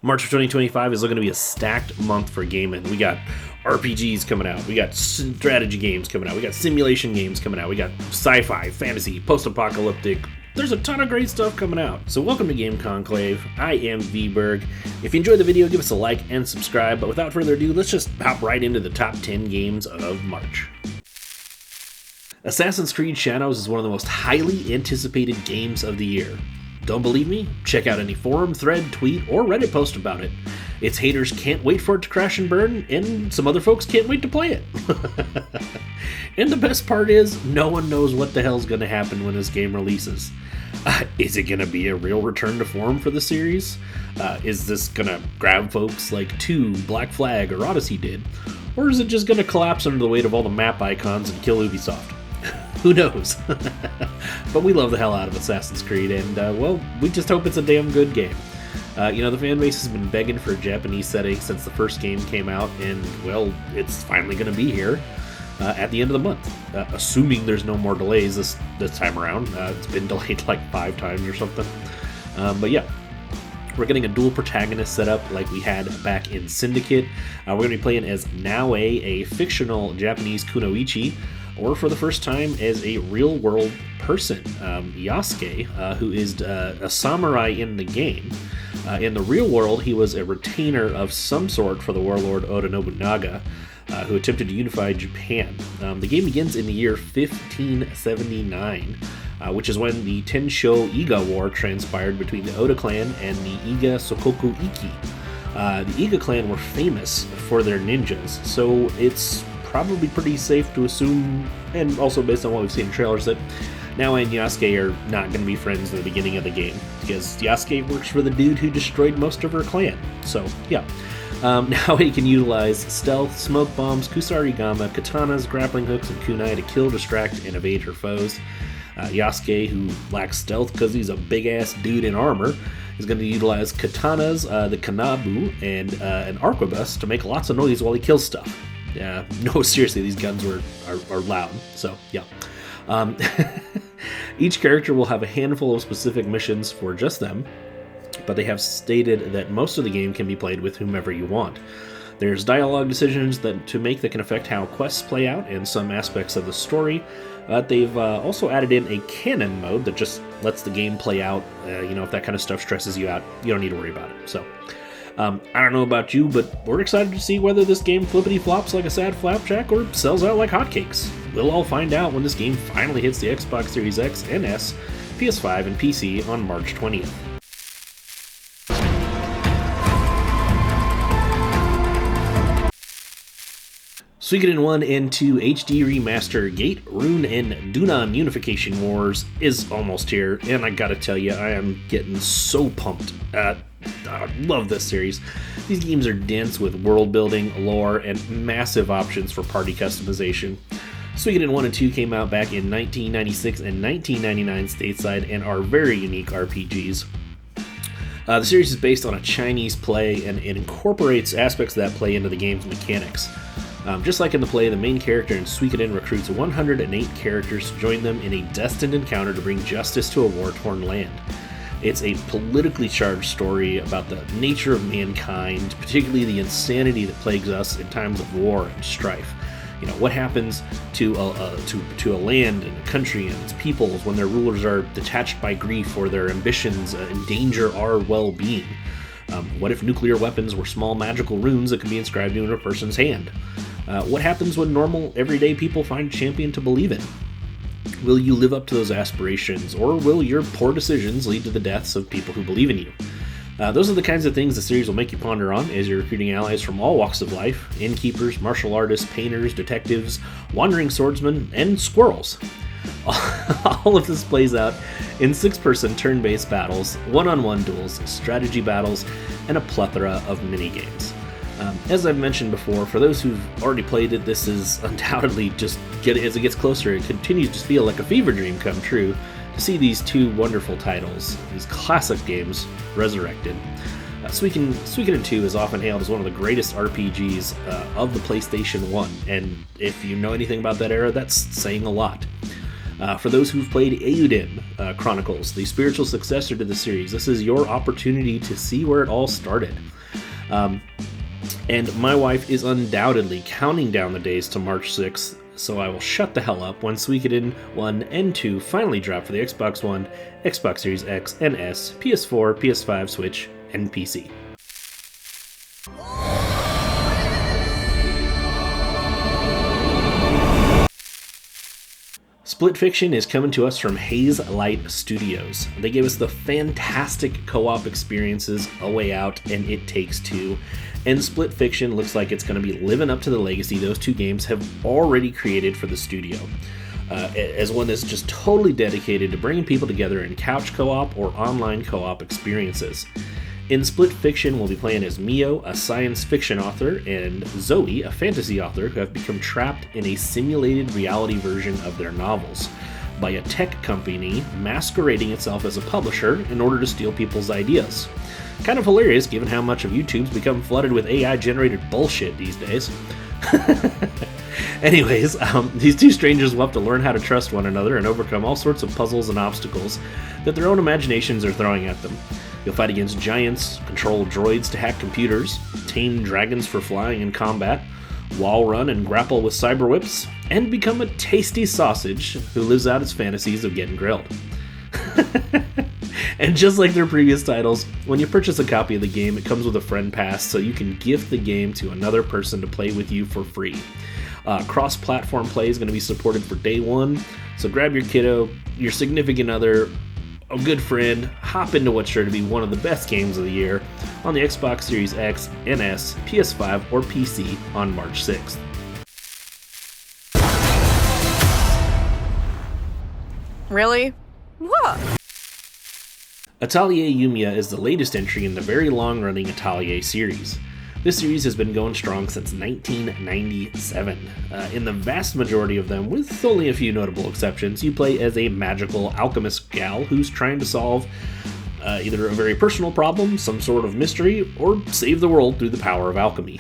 March of 2025 is looking to be a stacked month for gaming. We got RPGs coming out. We got strategy games coming out. We got simulation games coming out. We got sci-fi, fantasy, post-apocalyptic. There's a ton of great stuff coming out. So welcome to Game Conclave. I am VBerg. If you enjoyed the video, give us a like and subscribe. But without further ado, let's just hop right into the top 10 games of March. Assassin's Creed Shadows is one of the most highly anticipated games of the year. Don't believe me? Check out any forum, thread, tweet, or Reddit post about it. Its haters can't wait for it to crash and burn, and some other folks can't wait to play it. And the best part is, no one knows what the hell's going to happen when this game releases. Is it going to be a real return to form for the series? Is this going to grab folks like 2, Black Flag, or Odyssey did? Or is it just going to collapse under the weight of all the map icons and kill Ubisoft? Who knows? But we love the hell out of Assassin's Creed, and, well, we just hope it's a damn good game. The fan base has been begging for a Japanese setting since the first game came out, and, well, it's finally going to be here at the end of the month. Assuming there's no more delays this time around. It's been delayed like 5 times or something. But yeah. We're getting a dual protagonist setup like we had back in Syndicate. We're going to be playing as Naoe, a fictional Japanese kunoichi, or for the first time as a real-world person, Yasuke, who is a samurai in the game. In the real world, he was a retainer of some sort for the warlord Oda Nobunaga, who attempted to unify Japan. The game begins in the year 1579, which is when the Tensho Iga War transpired between the Oda clan and the Iga Sokoku Iki. The Iga clan were famous for their ninjas, so it's probably pretty safe to assume, and also based on what we've seen in trailers, that Naoe and Yasuke are not going to be friends in the beginning of the game, because Yasuke works for the dude who destroyed most of her clan. So, yeah. Naoe can utilize stealth, smoke bombs, kusarigama, katanas, grappling hooks, and kunai to kill, distract, and evade her foes. Yasuke, who lacks stealth because he's a big-ass dude in armor, is going to utilize katanas, the kanabu, and an arquebus to make lots of noise while he kills stuff. No, seriously, these guns are loud, so yeah. Each character will have a handful of specific missions for just them, but they have stated that most of the game can be played with whomever you want. There's dialogue decisions to make that can affect how quests play out and some aspects of the story. They've also added in a canon mode that just lets the game play out. If that kind of stuff stresses you out, you don't need to worry about it. So, I don't know about you, but we're excited to see whether this game flippity-flops like a sad flapjack or sells out like hotcakes. We'll all find out when this game finally hits the Xbox Series X and S, PS5, and PC on March 20th. Suikoden 1 and 2 HD Remaster Gate, Rune, and Dunan Unification Wars is almost here, and I gotta tell you, I am getting so pumped. I love this series. These games are dense with world building, lore, and massive options for party customization. Suikoden 1 and 2 came out back in 1996 and 1999 stateside and are very unique RPGs. The series is based on a Chinese play, and it incorporates aspects of that play into the game's mechanics. Just like in the play, the main character in Suikoden recruits 108 characters to join them in a destined encounter to bring justice to a war-torn land. It's a politically charged story about the nature of mankind, particularly the insanity that plagues us in times of war and strife. What happens to a land and a country and its peoples when their rulers are detached by grief or their ambitions endanger our well-being? What if nuclear weapons were small magical runes that could be inscribed into a person's hand? What happens when normal, everyday people find a champion to believe in? Will you live up to those aspirations, or will your poor decisions lead to the deaths of people who believe in you? Those are the kinds of things the series will make you ponder on as you're recruiting allies from all walks of life: innkeepers, martial artists, painters, detectives, wandering swordsmen, and squirrels. All of this plays out in 6-person turn-based battles, one-on-one duels, strategy battles, and a plethora of mini-games. As I've mentioned before, for those who've already played it, this is undoubtedly as it gets closer, it continues to feel like a fever dream come true to see these two wonderful titles, these classic games, resurrected. Suikoden 2 is often hailed as one of the greatest RPGs of the PlayStation 1, and if you know anything about that era, that's saying a lot. For those who've played Eiyuden Chronicles, the spiritual successor to the series, this is your opportunity to see where it all started. And my wife is undoubtedly counting down the days to March 6th, so I will shut the hell up when Suikoden 1 and 2 finally drop for the Xbox One, Xbox Series X and S, PS4, PS5, Switch, and PC. Split Fiction is coming to us from Haze Light Studios. They gave us the fantastic co-op experiences A Way Out and It Takes Two, and Split Fiction looks like it's going to be living up to the legacy those two games have already created for the studio, as one that's just totally dedicated to bringing people together in couch co-op or online co-op experiences. In Split Fiction, we'll be playing as Mio, a science fiction author, and Zoe, a fantasy author, who have become trapped in a simulated reality version of their novels by a tech company masquerading itself as a publisher in order to steal people's ideas. Kind of hilarious given how much of YouTube's become flooded with AI-generated bullshit these days. Anyways, these two strangers will have to learn how to trust one another and overcome all sorts of puzzles and obstacles that their own imaginations are throwing at them. You'll fight against giants, control droids to hack computers, tame dragons for flying and combat, wall run and grapple with cyber whips, and become a tasty sausage who lives out his fantasies of getting grilled. And just like their previous titles, when you purchase a copy of the game, it comes with a friend pass so you can gift the game to another person to play with you for free. Cross-platform play is going to be supported for day one, so grab your kiddo, your significant other, a good friend, hop into what's sure to be one of the best games of the year on the Xbox Series X, NS, PS5, or PC on March 6th. Really? What? Atelier Yumia is the latest entry in the very long-running Atelier series. This series has been going strong since 1997. In the vast majority of them, with only a few notable exceptions, you play as a magical alchemist gal who's trying to solve either a very personal problem, some sort of mystery, or save the world through the power of alchemy.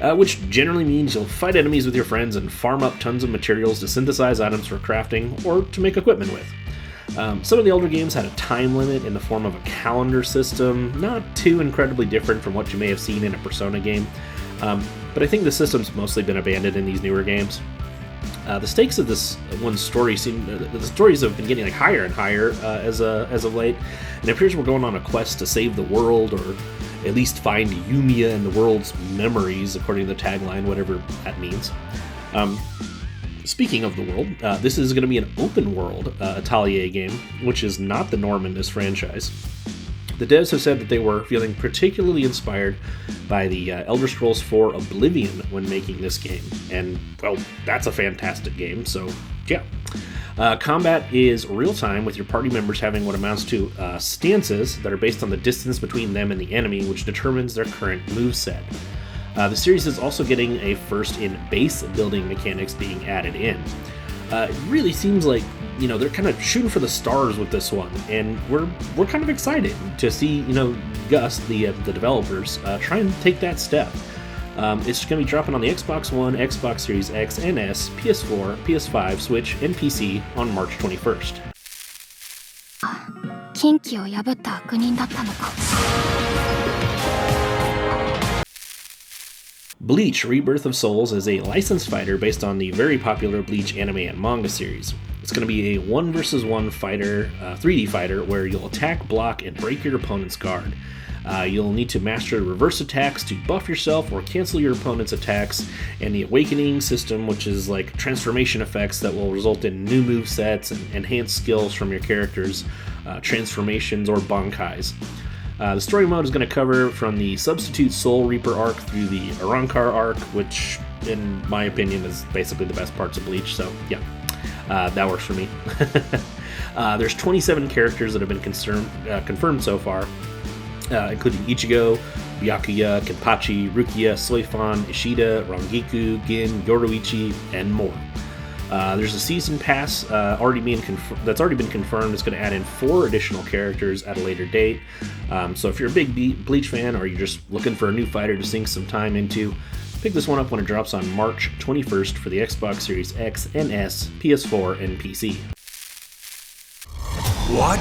Which generally means you'll fight enemies with your friends and farm up tons of materials to synthesize items for crafting or to make equipment with. Some of the older games had a time limit in the form of a calendar system, not too incredibly different from what you may have seen in a Persona game, but I think the system's mostly been abandoned in these newer games. The stakes of this one story the stories have been getting higher and higher as of late, and it appears we're going on a quest to save the world, or at least find Yumia in the world's memories, according to the tagline, whatever that means. Speaking of the world, this is going to be an open-world Atelier game, which is not the norm in this franchise. The devs have said that they were feeling particularly inspired by the Elder Scrolls IV Oblivion when making this game, and, well, that's a fantastic game, so yeah. Combat is real-time, with your party members having what amounts to stances that are based on the distance between them and the enemy, which determines their current moveset. The series is also getting a first in base building mechanics being added in. It really seems like, they're kind of shooting for the stars with this one, and we're kind of excited to see, Gus, the developers, try and take that step. It's going to be dropping on the Xbox One, Xbox Series X and S, PS4, PS5, Switch, and PC on March 21st. 禁忌を破った悪人だったのか。Bleach Rebirth of Souls is a licensed fighter based on the very popular Bleach anime and manga series. It's going to be a 1 vs 1 fighter, 3D fighter, where you'll attack, block, and break your opponent's guard. You'll need to master reverse attacks to buff yourself or cancel your opponent's attacks, and the Awakening system, which is like transformation effects that will result in new movesets and enhanced skills from your characters, transformations, or bankais. The story mode is going to cover from the Substitute Soul Reaper arc through the Arrancar arc, which, in my opinion, is basically the best parts of Bleach, so yeah, that works for me. There's 27 characters that have been confirmed so far, including Ichigo, Byakuya, Kenpachi, Rukia, Soifan, Ishida, Rangiku, Gin, Yoruichi, and more. There's a season pass that's already been confirmed. It's going to add in 4 additional characters at a later date. So if you're a big Bleach fan, or you're just looking for a new fighter to sink some time into, pick this one up when it drops on March 21st for the Xbox Series X and S, PS4, and PC. What?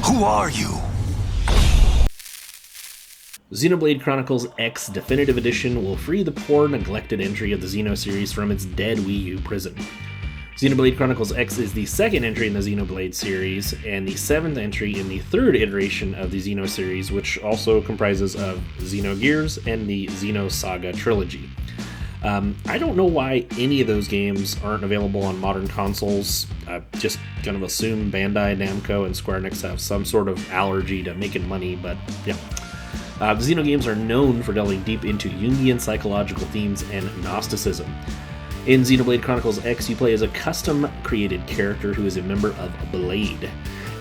Who are you? Xenoblade Chronicles X Definitive Edition will free the poor, neglected entry of the Xeno series from its dead Wii U prison. Xenoblade Chronicles X is the second entry in the Xenoblade series, and the seventh entry in the third iteration of the Xeno series, which also comprises of Xenogears and the Xenosaga trilogy. I don't know why any of those games aren't available on modern consoles. I just kind of assume Bandai Namco and Square Enix have some sort of allergy to making money, but yeah. The Xeno games are known for delving deep into Jungian psychological themes and Gnosticism. In Xenoblade Chronicles X, you play as a custom-created character who is a member of Blade.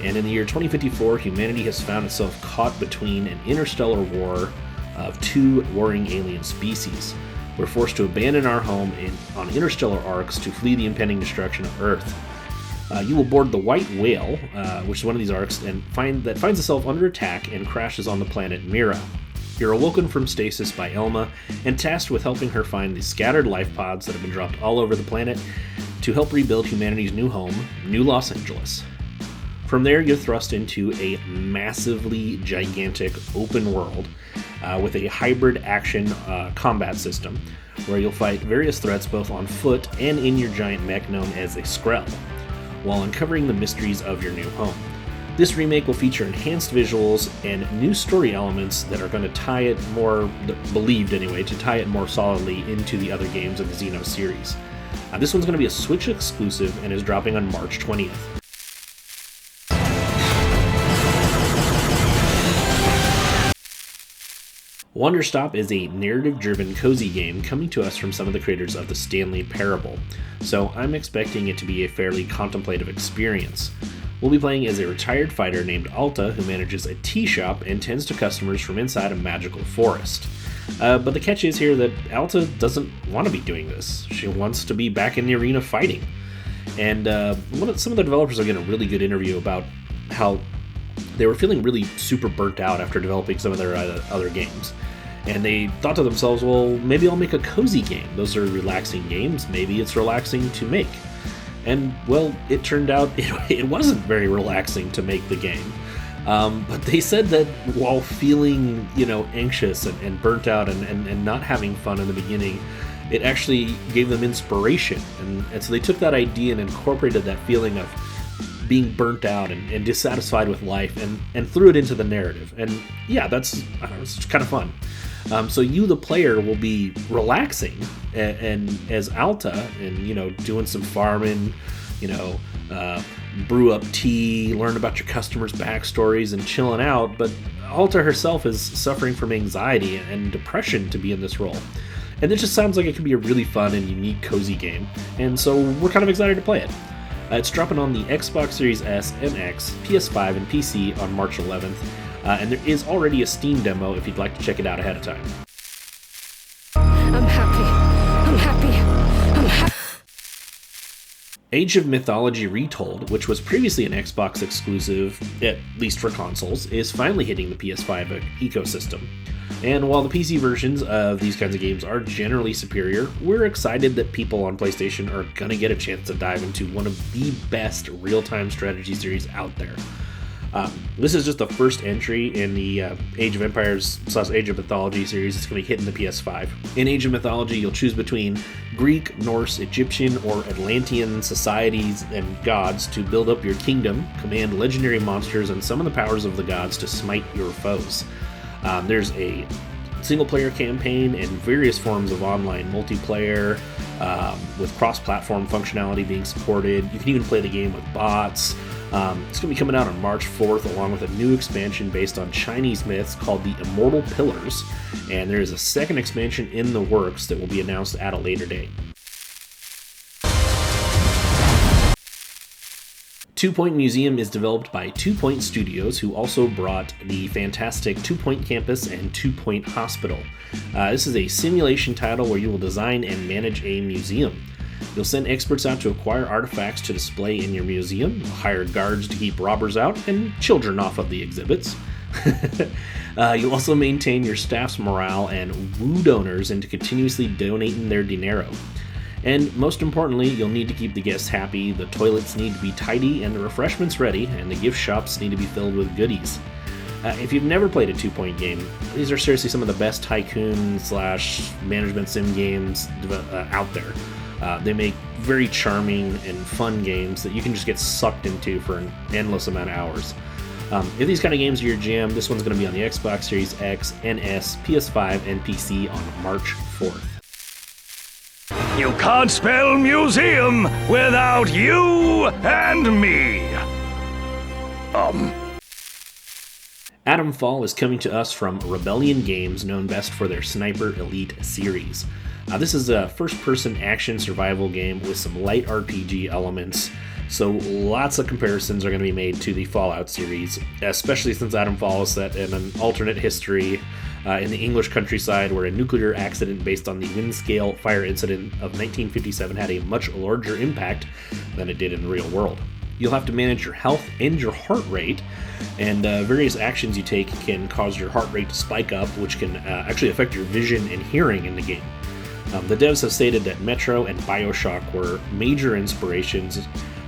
And in the year 2054, humanity has found itself caught between an interstellar war of two warring alien species. We're forced to abandon our home on interstellar arcs to flee the impending destruction of Earth. You will board the White Whale, which is one of these arcs, and finds itself under attack and crashes on the planet Mira. You're awoken from stasis by Elma and tasked with helping her find the scattered life pods that have been dropped all over the planet to help rebuild humanity's new home, New Los Angeles. From there, you're thrust into a massively gigantic open world with a hybrid action combat system where you'll fight various threats both on foot and in your giant mech known as a Skrell, while uncovering the mysteries of your new home. This remake will feature enhanced visuals and new story elements that are going to tie it more, believed anyway, to tie it more solidly into the other games of the Xeno series. This one's going to be a Switch exclusive and is dropping on March 20th. Wanderstop is a narrative-driven cozy game coming to us from some of the creators of the Stanley Parable, so I'm expecting it to be a fairly contemplative experience. We'll be playing as a retired fighter named Alta who manages a tea shop and tends to customers from inside a magical forest. But the catch is here that Alta doesn't want to be doing this. She wants to be back in the arena fighting. And some of the developers are getting a really good interview about how they were feeling really super burnt out after developing some of their other games. And they thought to themselves, well, maybe I'll make a cozy game. Those are relaxing games. Maybe it's relaxing to make. And, well, it turned out it wasn't very relaxing to make the game. But they said that while feeling, anxious and burnt out and not having fun in the beginning, it actually gave them inspiration. And so they took that idea and incorporated that feeling of being burnt out and dissatisfied with life and threw it into the narrative. And yeah, it's kind of fun. So you, the player, will be relaxing and as Alta and, doing some farming, brew up tea, learn about your customers' backstories and chilling out. But Alta herself is suffering from anxiety and depression to be in this role. And it just sounds like it could be a really fun and unique cozy game. And so we're kind of excited to play it. It's dropping on the Xbox Series S and X, PS5, and PC on March 11th, and there is already a Steam demo if you'd like to check it out ahead of time. I'm happy. Age of Mythology Retold, which was previously an Xbox exclusive, at least for consoles, is finally hitting the PS5 ecosystem. And while the PC versions of these kinds of games are generally superior, we're excited that people on PlayStation are going to get a chance to dive into one of the best real-time strategy series out there. This is just the first entry in the Age of Empires / Age of Mythology series that's going to be hitting the PS5. In Age of Mythology, you'll choose between Greek, Norse, Egyptian, or Atlantean societies and gods to build up your kingdom, command legendary monsters, and summon the powers of the gods to smite your foes. There's a single-player campaign and various forms of online multiplayer with cross-platform functionality being supported. You can even play the game with bots. It's going to be coming out on March 4th along with a new expansion based on Chinese myths called the Immortal Pillars, and there is a second expansion in the works that will be announced at a later date. 2 Point Museum is developed by 2 Point Studios, who also brought the fantastic 2 Point Campus and 2 Point Hospital. This is a simulation title where you will design and manage a museum. You'll send experts out to acquire artifacts to display in your museum, you'll hire guards to keep robbers out and children off of the exhibits. You'll also maintain your staff's morale and woo donors into continuously donating their dinero. And most importantly, you'll need to keep the guests happy, the toilets need to be tidy, and the refreshments ready, and the gift shops need to be filled with goodies. If you've never played a 2-point game, these are seriously some of the best tycoon/management sim games out there. They make very charming and fun games that you can just get sucked into for an endless amount of hours. If these kind of games are your jam, this one's going to be on the Xbox Series X, NS, PS5, and PC on March 4th. You can't spell museum without you and me. Atomfall is coming to us from Rebellion Games, known best for their Sniper Elite series. This is a first-person action survival game with some light RPG elements, so lots of comparisons are going to be made to the Fallout series, especially since Atomfall is set in an alternate history in the English countryside where a nuclear accident based on the Windscale fire incident of 1957 had a much larger impact than it did in the real world. You'll have to manage your health and your heart rate, and various actions you take can cause your heart rate to spike up, which can actually affect your vision and hearing in the game. The devs have stated that Metro and BioShock were major inspirations.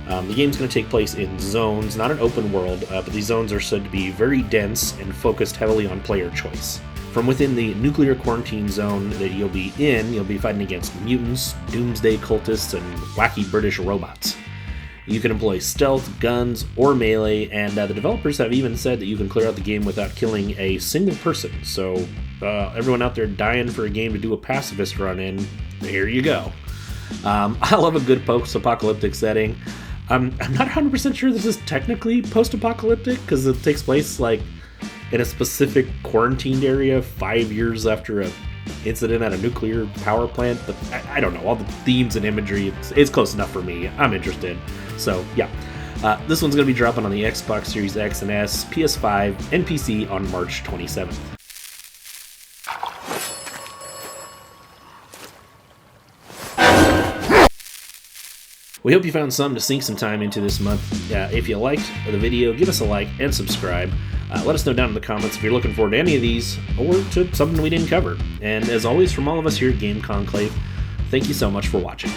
The game's going to take place in zones, not an open world, but these zones are said to be very dense and focused heavily on player choice. From within the nuclear quarantine zone that you'll be in, you'll be fighting against mutants, doomsday cultists, and wacky British robots. You can employ stealth, guns, or melee, and the developers have even said that you can clear out the game without killing a single person. So everyone out there dying for a game to do a pacifist run in, here you go. I love a good post-apocalyptic setting. I'm not 100% sure this is technically post-apocalyptic, because it takes place like in a specific quarantined area 5 years after a incident at a nuclear power plant, but I don't know, all the themes and imagery, it's close enough for me. I'm interested. So yeah, this one's going to be dropping on the Xbox Series X and S, PS5, and PC on March 27th. We hope you found something to sink some time into this month. If you liked the video, give us a like and subscribe. Let us know down in the comments if you're looking forward to any of these or to something we didn't cover. And as always, from all of us here at Game Conclave, thank you so much for watching.